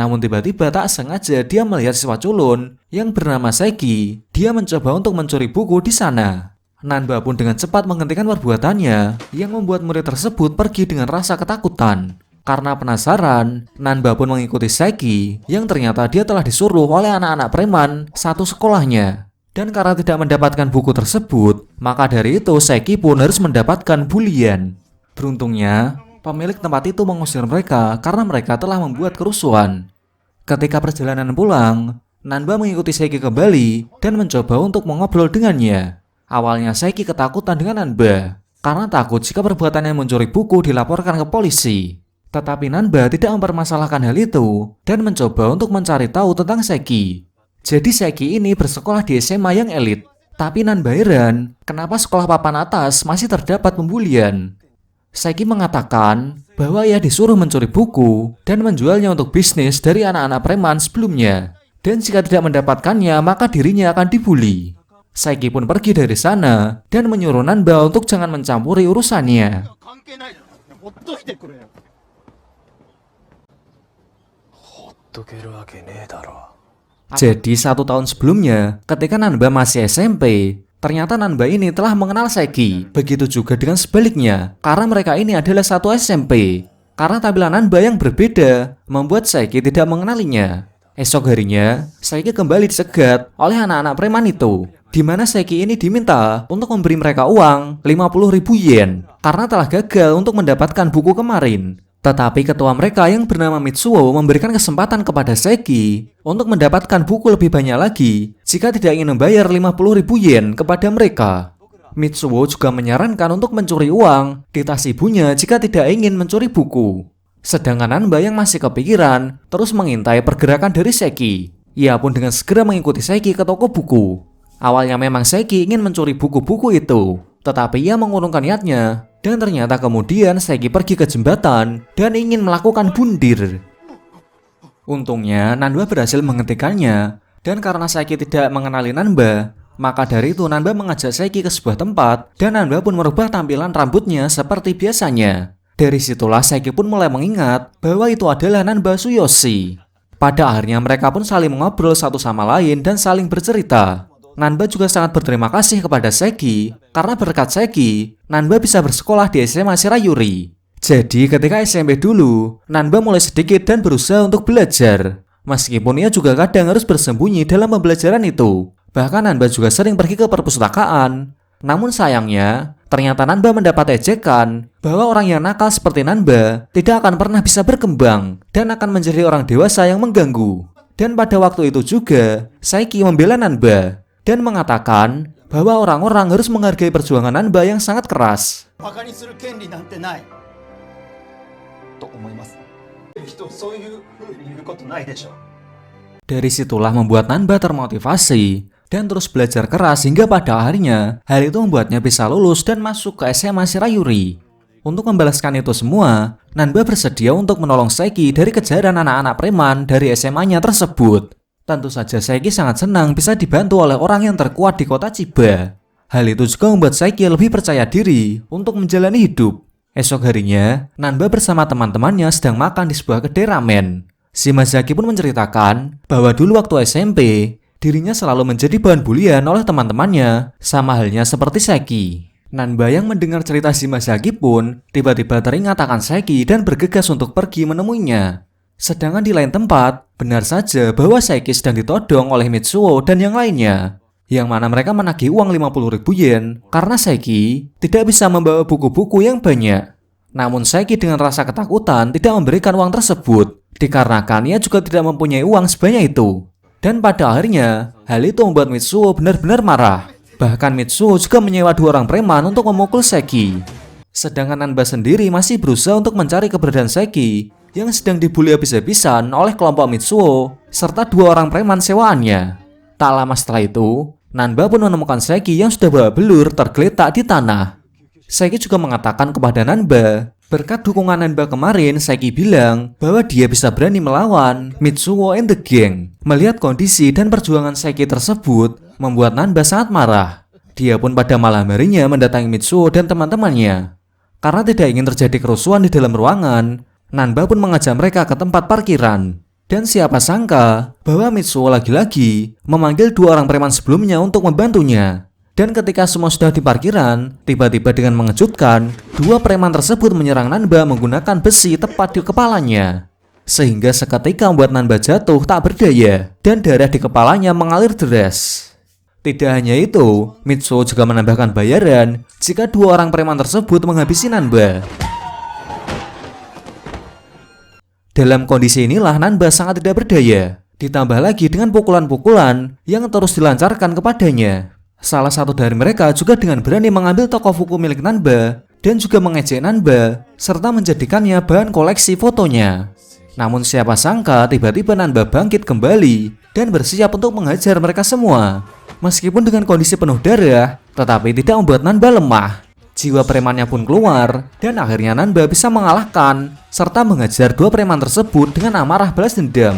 Namun tiba-tiba tak sengaja dia melihat siswa culun yang bernama Saiki. Dia mencoba untuk mencuri buku di sana. Nanba pun dengan cepat menghentikan perbuatannya yang membuat murid tersebut pergi dengan rasa ketakutan. Karena penasaran, Nanba pun mengikuti Saiki yang ternyata dia telah disuruh oleh anak-anak preman satu sekolahnya. Dan karena tidak mendapatkan buku tersebut, maka dari itu Saiki pun harus mendapatkan bulian. Beruntungnya, pemilik tempat itu mengusir mereka karena mereka telah membuat kerusuhan. Ketika perjalanan pulang, Nanba mengikuti Saiki kembali dan mencoba untuk mengobrol dengannya. Awalnya Saiki ketakutan dengan Nanba karena takut jika perbuatannya mencuri buku dilaporkan ke polisi. Tetapi Nanba tidak mempermasalahkan hal itu dan mencoba untuk mencari tahu tentang Saiki. Jadi Saiki ini bersekolah di SMA yang elit. Tapi Nanba heran, kenapa sekolah papan atas masih terdapat pembulian. Saiki mengatakan bahwa ia disuruh mencuri buku dan menjualnya untuk bisnis dari anak-anak preman sebelumnya. Dan jika tidak mendapatkannya, maka dirinya akan dibully. Saiki pun pergi dari sana dan menyuruh Nanba untuk jangan mencampuri urusannya. Jadi 1 tahun sebelumnya, ketika Nanba masih SMP, ternyata Nanba ini telah mengenal Saiki. Begitu juga dengan sebaliknya, karena mereka ini adalah satu SMP. Karena tampilan Nanba yang berbeda, membuat Saiki tidak mengenalinya. Esok harinya, Saiki kembali dicegat oleh anak-anak preman itu, di mana Saiki ini diminta untuk memberi mereka uang 50.000 yen karena telah gagal untuk mendapatkan buku kemarin. Tetapi ketua mereka yang bernama Mitsuo memberikan kesempatan kepada Saiki untuk mendapatkan buku lebih banyak lagi jika tidak ingin membayar 50.000 yen kepada mereka. Mitsuo juga menyarankan untuk mencuri uang di tas ibunya jika tidak ingin mencuri buku. Sedangkan Nanba yang masih kepikiran terus mengintai pergerakan dari Saiki. Ia pun dengan segera mengikuti Saiki ke toko buku. Awalnya memang Saiki ingin mencuri buku-buku itu, tetapi ia mengurungkan niatnya. Dan ternyata kemudian Saiki pergi ke jembatan dan ingin melakukan bundir. Untungnya Nanba berhasil menghentikannya. Dan karena Saiki tidak mengenali Nanba, maka dari itu Nanba mengajak Saiki ke sebuah tempat dan Nanba pun merubah tampilan rambutnya seperti biasanya. Dari situlah Saiki pun mulai mengingat bahwa itu adalah Nanba Tsuyoshi. Pada akhirnya mereka pun saling mengobrol satu sama lain dan saling bercerita. Nanba juga sangat berterima kasih kepada Saiki karena berkat Saiki, Nanba bisa bersekolah di SMA Shirayuri. Jadi ketika SMP dulu, Nanba mulai sedikit dan berusaha untuk belajar. Meskipun ia juga kadang harus bersembunyi dalam pembelajaran itu. Bahkan Nanba juga sering pergi ke perpustakaan. Namun sayangnya, ternyata Nanba mendapat ejekan bahwa orang yang nakal seperti Nanba tidak akan pernah bisa berkembang dan akan menjadi orang dewasa yang mengganggu. Dan pada waktu itu juga, Saiki membela Nanba dan mengatakan bahwa orang-orang harus menghargai perjuangan Nanba yang sangat keras. Dari situlah membuat Nanba termotivasi dan terus belajar keras hingga pada akhirnya hal itu membuatnya bisa lulus dan masuk ke SMA Shirayuri. Untuk membalaskan itu semua, Nanba bersedia untuk menolong Saiki dari kejaran anak-anak preman dari SMA-nya tersebut. Tentu saja Saiki sangat senang bisa dibantu oleh orang yang terkuat di kota Chiba. Hal itu juga membuat Saiki lebih percaya diri untuk menjalani hidup. Esok harinya, Nanba bersama teman-temannya sedang makan di sebuah kedai ramen. Shimazaki pun menceritakan bahwa dulu waktu SMP, dirinya selalu menjadi bahan bulian oleh teman-temannya, sama halnya seperti Saiki. Nanba yang mendengar cerita Shimazaki pun tiba-tiba teringat akan Saiki dan bergegas untuk pergi menemuinya. Sedangkan di lain tempat, benar saja bahwa Saiki sedang ditodong oleh Mitsuo dan yang lainnya, yang mana mereka menagih uang 50.000 yen karena Saiki tidak bisa membawa buku-buku yang banyak. Namun Saiki dengan rasa ketakutan tidak memberikan uang tersebut, dikarenakan ia juga tidak mempunyai uang sebanyak itu. Dan pada akhirnya, hal itu membuat Mitsuo benar-benar marah. Bahkan Mitsuo juga menyewa 2 orang preman untuk memukul Saiki. Sedangkan Nanba sendiri masih berusaha untuk mencari keberadaan Saiki yang sedang dibully habis-habisan oleh kelompok Mitsuo serta 2 orang preman sewaannya. Tak lama setelah itu, Nanba pun menemukan Saiki yang sudah babak belur tergeletak di tanah. Saiki juga mengatakan kepada Nanba, berkat dukungan Nanba kemarin, Saiki bilang bahwa dia bisa berani melawan Mitsuo and the Gang. Melihat kondisi dan perjuangan Saiki tersebut, membuat Nanba sangat marah. Dia pun pada malam harinya mendatangi Mitsuo dan teman-temannya. Karena tidak ingin terjadi kerusuhan di dalam ruangan, Nanba pun mengajak mereka ke tempat parkiran. Dan siapa sangka bahwa Mitsuo lagi-lagi memanggil dua orang preman sebelumnya untuk membantunya. Dan ketika semua sudah di parkiran, tiba-tiba dengan mengejutkan, dua preman tersebut menyerang Nanba menggunakan besi tepat di kepalanya. Sehingga seketika membuat Nanba jatuh tak berdaya dan darah di kepalanya mengalir deras. Tidak hanya itu, Mitsuo juga menambahkan bayaran jika dua orang preman tersebut menghabisi Nanba. Dalam kondisi inilah Nanba sangat tidak berdaya, ditambah lagi dengan pukulan-pukulan yang terus dilancarkan kepadanya. Salah satu dari mereka juga dengan berani mengambil toko buku milik Nanba dan juga mengejek Nanba serta menjadikannya bahan koleksi fotonya. Namun siapa sangka tiba-tiba Nanba bangkit kembali dan bersiap untuk menghajar mereka semua. Meskipun dengan kondisi penuh darah, tetapi tidak membuat Nanba lemah. Jiwa premannya pun keluar dan akhirnya Nanba bisa mengalahkan serta menghajar dua preman tersebut dengan amarah balas dendam.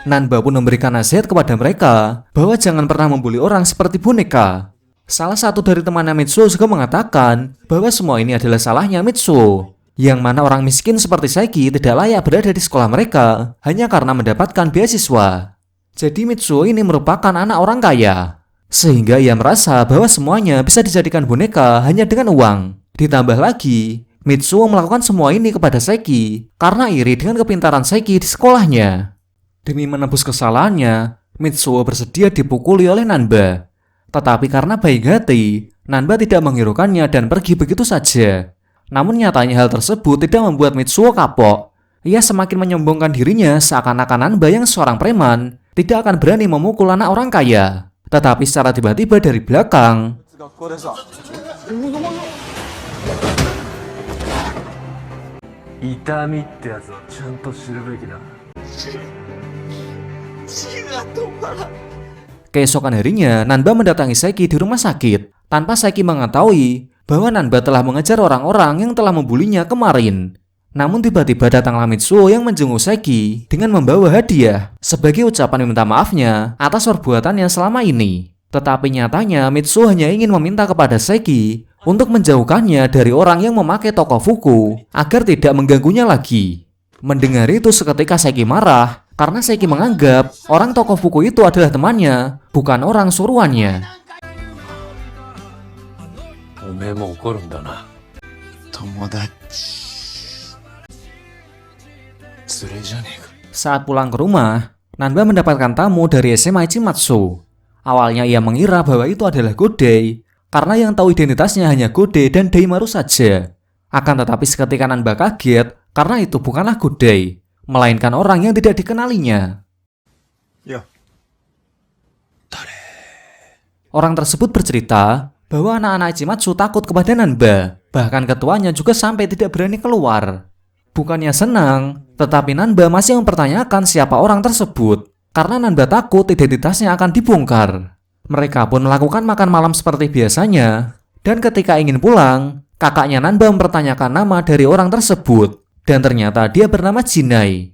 Nanba pun memberikan nasihat kepada mereka bahwa jangan pernah membuli orang seperti boneka. Salah satu dari temannya Mitsuo juga mengatakan bahwa semua ini adalah salahnya Mitsuo, yang mana orang miskin seperti Saiki tidak layak berada di sekolah mereka hanya karena mendapatkan beasiswa. Jadi Mitsuo ini merupakan anak orang kaya, sehingga ia merasa bahwa semuanya bisa dijadikan boneka hanya dengan uang. Ditambah lagi, Mitsuo melakukan semua ini kepada Saiki karena iri dengan kepintaran Saiki di sekolahnya. Demi menebus kesalahannya, Mitsuo bersedia dipukuli oleh Nanba. Tetapi karena baik hati, Nanba tidak menghiraukannya dan pergi begitu saja. Namun nyatanya hal tersebut tidak membuat Mitsuo kapok. Ia semakin menyombongkan dirinya seakan-akan Nanba yang seorang preman tidak akan berani memukul anak orang kaya. Tetapi secara tiba-tiba dari belakang, keesokan harinya, Nanba mendatangi Saiki di rumah sakit tanpa Saiki mengetahui bahwa Nanba telah mengejar orang-orang yang telah membulinya kemarin. Namun tiba-tiba datanglah Mitsuo yang menjenguk Saiki dengan membawa hadiah sebagai ucapan minta maafnya atas perbuatannya selama ini. Tetapi nyatanya Mitsuo hanya ingin meminta kepada Saiki untuk menjauhkannya dari orang yang memakai toko fuku agar tidak mengganggunya lagi. Mendengar itu seketika Saiki marah karena Saiki menganggap orang toko fuku itu adalah temannya, bukan orang suruhannya. Saat pulang ke rumah, Nanba mendapatkan tamu dari SMA Ichimatsu. Awalnya ia mengira bahwa itu adalah Godei, karena yang tahu identitasnya hanya Godei dan Daimaru saja. Akan tetapi seketika Nanba kaget karena itu bukanlah Godei, melainkan orang yang tidak dikenalinya. Orang tersebut bercerita bahwa anak-anak Ichimatsu takut kepada Nanba, bahkan ketuanya juga sampai tidak berani keluar. Bukannya senang, tetapi Nanba masih mempertanyakan siapa orang tersebut, karena Nanba takut identitasnya akan dibongkar. Mereka pun melakukan makan malam seperti biasanya, dan ketika ingin pulang, kakaknya Nanba mempertanyakan nama dari orang tersebut. Dan ternyata dia bernama Jinai.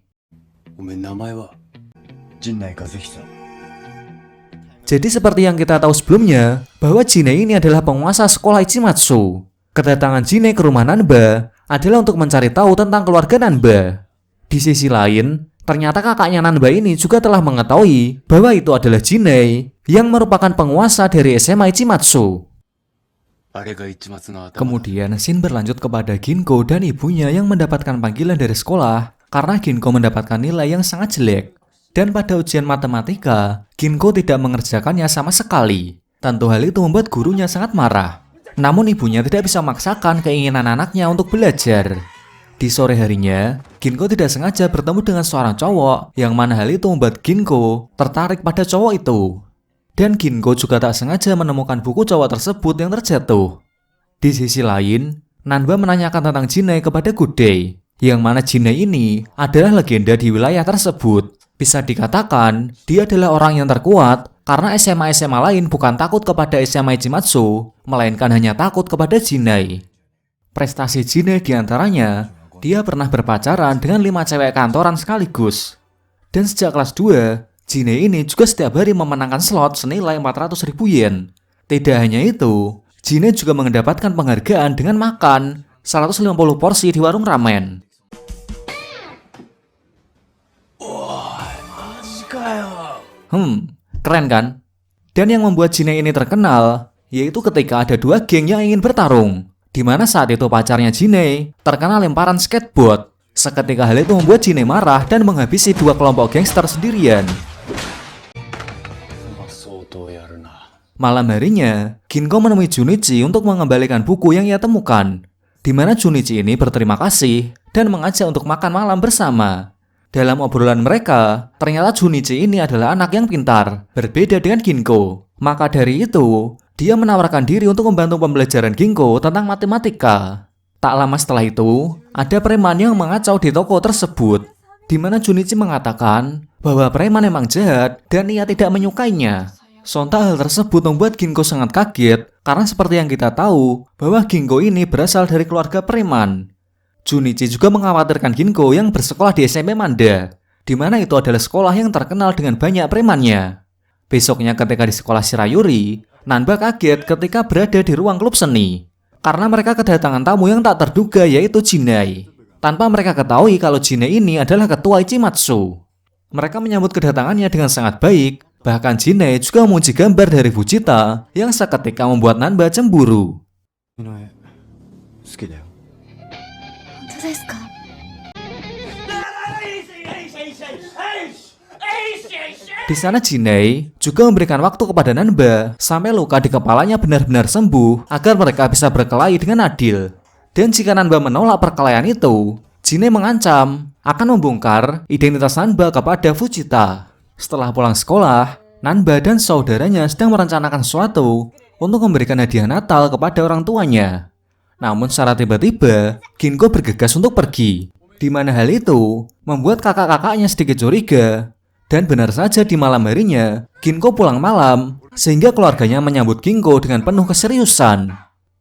Jadi seperti yang kita tahu sebelumnya, bahwa Jinai ini adalah penguasa sekolah Ichimatsu. Kedatangan Jinai ke rumah Nanba adalah untuk mencari tahu tentang keluarga Nanba. Di sisi lain, ternyata kakaknya Nanba ini juga telah mengetahui bahwa itu adalah Jinai yang merupakan penguasa dari SMA Ichimatsu. Kemudian scene berlanjut kepada Ginko dan ibunya yang mendapatkan panggilan dari sekolah karena Ginko mendapatkan nilai yang sangat jelek. Dan pada ujian matematika, Ginko tidak mengerjakannya sama sekali. Tentu hal itu membuat gurunya sangat marah. Namun ibunya tidak bisa memaksakan keinginan anaknya untuk belajar. Di sore harinya, Ginko tidak sengaja bertemu dengan seorang cowok yang mana hal itu membuat Ginko tertarik pada cowok itu. Dan Ginko juga tak sengaja menemukan buku cowok tersebut yang terjatuh. Di sisi lain, Nanba menanyakan tentang Jinai kepada Godei, yang mana Jinai ini adalah legenda di wilayah tersebut. Bisa dikatakan, dia adalah orang yang terkuat karena SMA-SMA lain bukan takut kepada SMA Ichimatsu, melainkan hanya takut kepada Jinai. Prestasi Jinai diantaranya, dia pernah berpacaran dengan 5 cewek kantoran sekaligus. Dan sejak kelas 2, Jinei ini juga setiap hari memenangkan slot senilai 400.000 yen. Tidak hanya itu, Jinei juga mendapatkan penghargaan dengan makan 150 porsi di warung ramen. Keren kan? Dan yang membuat Jinei ini terkenal, yaitu ketika ada dua geng yang ingin bertarung, di mana saat itu pacarnya Jinei terkena lemparan skateboard. Seketika hal itu membuat Jinei marah dan menghabisi dua kelompok gangster sendirian. Malam harinya, Ginko menemui Junichi untuk mengembalikan buku yang ia temukan, di mana Junichi ini berterima kasih dan mengajak untuk makan malam bersama. Dalam obrolan mereka, ternyata Junichi ini adalah anak yang pintar, berbeda dengan Ginko. Maka dari itu, dia menawarkan diri untuk membantu pembelajaran Ginko tentang matematika. Tak lama setelah itu, ada preman yang mengacau di toko tersebut, di mana Junichi mengatakan bahwa preman memang jahat dan ia tidak menyukainya. Sontak hal tersebut membuat Ginko sangat kaget, karena seperti yang kita tahu, bahwa Ginko ini berasal dari keluarga preman. Junichi juga mengkhawatirkan Ginko yang bersekolah di SMP Manda, di mana itu adalah sekolah yang terkenal dengan banyak premannya. Besoknya ketika di sekolah Shirayuri, Nanba kaget ketika berada di ruang klub seni, karena mereka kedatangan tamu yang tak terduga, yaitu Jinai. Tanpa mereka ketahui kalau Jinai ini adalah ketua Ichimatsu. Mereka menyambut kedatangannya dengan sangat baik. Bahkan Jinai juga memuji gambar dari Fujita yang seketika membuat Nanba cemburu. Di sana Jinai juga memberikan waktu kepada Nanba sampai luka di kepalanya benar-benar sembuh agar mereka bisa berkelahi dengan adil. Dan jika Nanba menolak perkelahian itu, Jinai mengancam akan membongkar identitas Nanba kepada Fujita. Setelah pulang sekolah, Nanba dan saudaranya sedang merencanakan sesuatu untuk memberikan hadiah Natal kepada orang tuanya. Namun secara tiba-tiba, Ginko bergegas untuk pergi, di mana hal itu membuat kakak-kakaknya sedikit curiga. Dan benar saja di malam harinya, Ginko pulang malam, sehingga keluarganya menyambut Ginko dengan penuh keseriusan.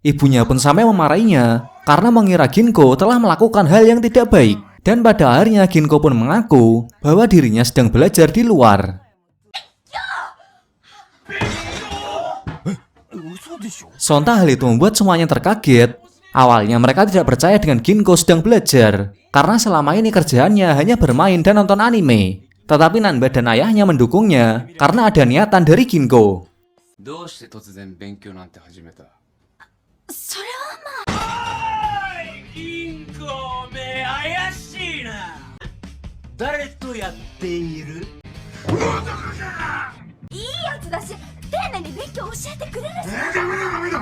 Ibunya pun sampai memarahinya, karena mengira Ginko telah melakukan hal yang tidak baik. Dan pada akhirnya Ginko pun mengaku bahwa dirinya sedang belajar di luar. Sontak hal itu membuat semuanya terkaget. Awalnya mereka tidak percaya dengan Ginko sedang belajar, karena selama ini kerjaannya hanya bermain dan nonton anime. Tetapi Nanba dan ayahnya mendukungnya karena ada niatan dari Ginko.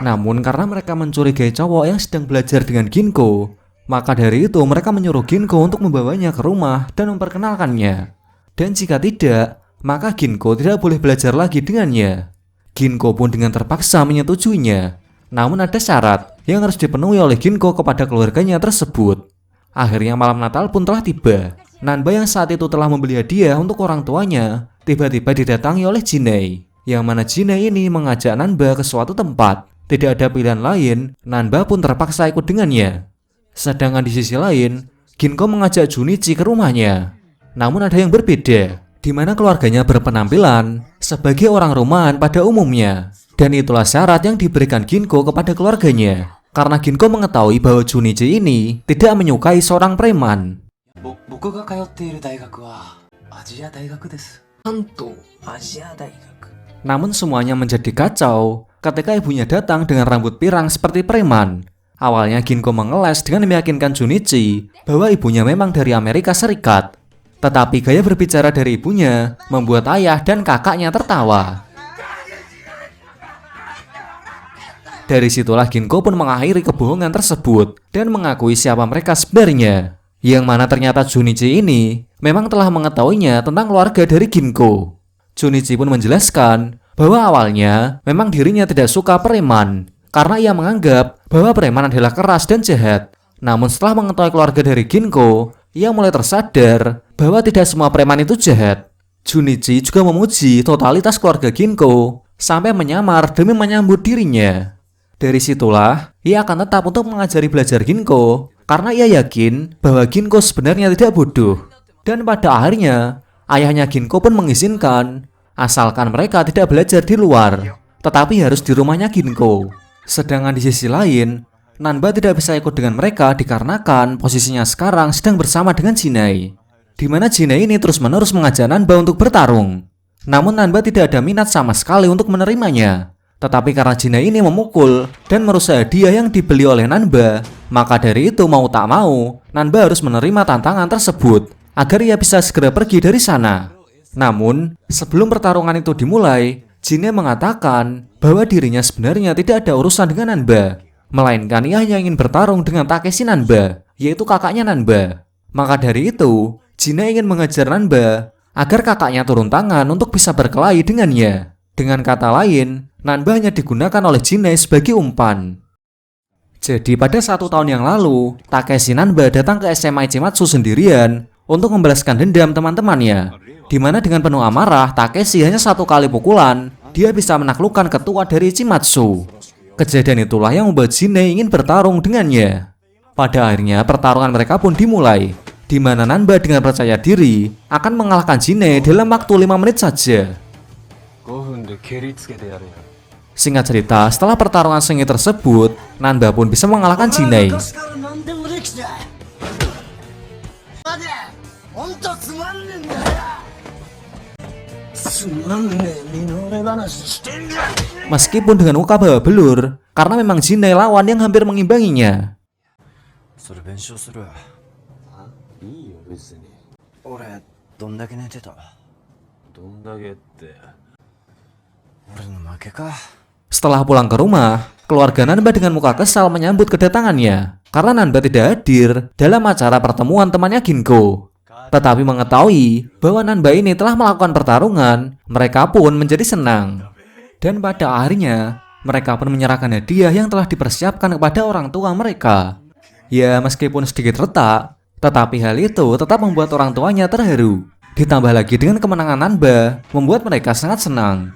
Namun karena mereka mencurigai cowok yang sedang belajar dengan Ginko, maka dari itu mereka menyuruh Ginko untuk membawanya ke rumah dan memperkenalkannya. Dan jika tidak, maka Ginko tidak boleh belajar lagi dengannya. Ginko pun dengan terpaksa menyetujuinya. Namun ada syarat yang harus dipenuhi oleh Ginko kepada keluarganya tersebut. Akhirnya malam Natal pun telah tiba. Nanba yang saat itu telah membeli hadiah untuk orang tuanya, tiba-tiba didatangi oleh Jinai. Yang mana Jinai ini mengajak Nanba ke suatu tempat. Tidak ada pilihan lain, Nanba pun terpaksa ikut dengannya. Sedangkan di sisi lain, Ginko mengajak Junichi ke rumahnya. Namun ada yang berbeda, di mana keluarganya berpenampilan sebagai orang rumahan pada umumnya. Dan itulah syarat yang diberikan Ginko kepada keluarganya. Karena Ginko mengetahui bahwa Junichi ini tidak menyukai seorang preman. Namun semuanya menjadi kacau ketika ibunya datang dengan rambut pirang seperti preman. Awalnya Ginko mengeles dengan meyakinkan Junichi bahwa ibunya memang dari Amerika Serikat. Tetapi gaya berbicara dari ibunya membuat ayah dan kakaknya tertawa. Dari situlah Ginko pun mengakhiri kebohongan tersebut dan mengakui siapa mereka sebenarnya. Yang mana ternyata Junichi ini memang telah mengetahuinya tentang keluarga dari Ginko. Junichi pun menjelaskan bahwa awalnya memang dirinya tidak suka preman karena ia menganggap bahwa preman adalah keras dan jahat. Namun setelah mengetahui keluarga dari Ginko, ia mulai tersadar bahwa tidak semua preman itu jahat. Junichi juga memuji totalitas keluarga Ginko sampai menyamar demi menyambut dirinya. Dari situlah, ia akan tetap untuk mengajari belajar Ginko karena ia yakin bahwa Ginko sebenarnya tidak bodoh. Dan pada akhirnya, Ayahnya Ginko pun mengizinkan, asalkan mereka tidak belajar di luar, tetapi harus di rumahnya Ginko. Sedangkan di sisi lain, Nanba tidak bisa ikut dengan mereka dikarenakan posisinya sekarang sedang bersama dengan Jinai, di mana Jinai ini terus-menerus mengajak Nanba untuk bertarung. Namun Nanba tidak ada minat sama sekali untuk menerimanya. Tetapi karena Jinai ini memukul dan merusak hadiah yang dibeli oleh Nanba, maka dari itu mau tak mau, Nanba harus menerima tantangan tersebut agar ia bisa segera pergi dari sana. Namun, sebelum pertarungan itu dimulai, Jinai mengatakan bahwa dirinya sebenarnya tidak ada urusan dengan Nanba, melainkan ia hanya ingin bertarung dengan Takeshi Nanba, yaitu kakaknya Nanba. Maka dari itu, Jinai ingin mengejar Nanba agar kakaknya turun tangan untuk bisa berkelahi dengannya. Dengan kata lain, Nanba hanya digunakan oleh Jinai sebagai umpan. Jadi pada 1 tahun yang lalu, Takeshi Nanba datang ke SMA Ichimatsu sendirian untuk membalaskan dendam teman-temannya, di mana dengan penuh amarah, Takeshi hanya 1 kali pukulan, dia bisa menaklukkan ketua dari Ichimatsu. Kejadian itulah yang membuat Jinai ingin bertarung dengannya. Pada akhirnya pertarungan mereka pun dimulai, di mana Nanba dengan percaya diri akan mengalahkan Jinai dalam waktu 5 menit saja. Singkat cerita, setelah pertarungan sengit tersebut, Nanba pun bisa mengalahkan Jinai. Meskipun dengan muka babak belur, karena memang Jinai lawan yang hampir mengimbanginya. Setelah pulang ke rumah, keluarga Nanba dengan muka kesal menyambut kedatangannya karena Nanba tidak hadir dalam acara pertemuan temannya Ginko. Tetapi mengetahui bahwa Nanba ini telah melakukan pertarungan, mereka pun menjadi senang. Dan pada akhirnya, mereka pun menyerahkan hadiah yang telah dipersiapkan kepada orang tua mereka. Ya, meskipun sedikit retak, tetapi hal itu tetap membuat orang tuanya terharu. Ditambah lagi dengan kemenangan Nanba, membuat mereka sangat senang.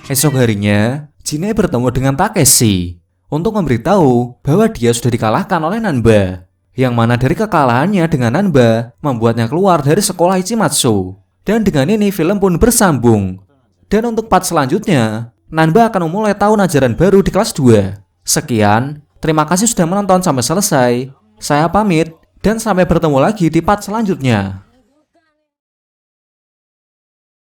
Esok harinya, Jinai bertemu dengan Takeshi untuk memberitahu bahwa dia sudah dikalahkan oleh Nanba, yang mana dari kekalahannya dengan Nanba membuatnya keluar dari sekolah Ichimatsu. Dan dengan ini film pun bersambung. Dan untuk part selanjutnya, Nanba akan memulai tahun ajaran baru di kelas 2. Sekian, terima kasih sudah menonton sampai selesai. Saya pamit, dan sampai bertemu lagi di part selanjutnya.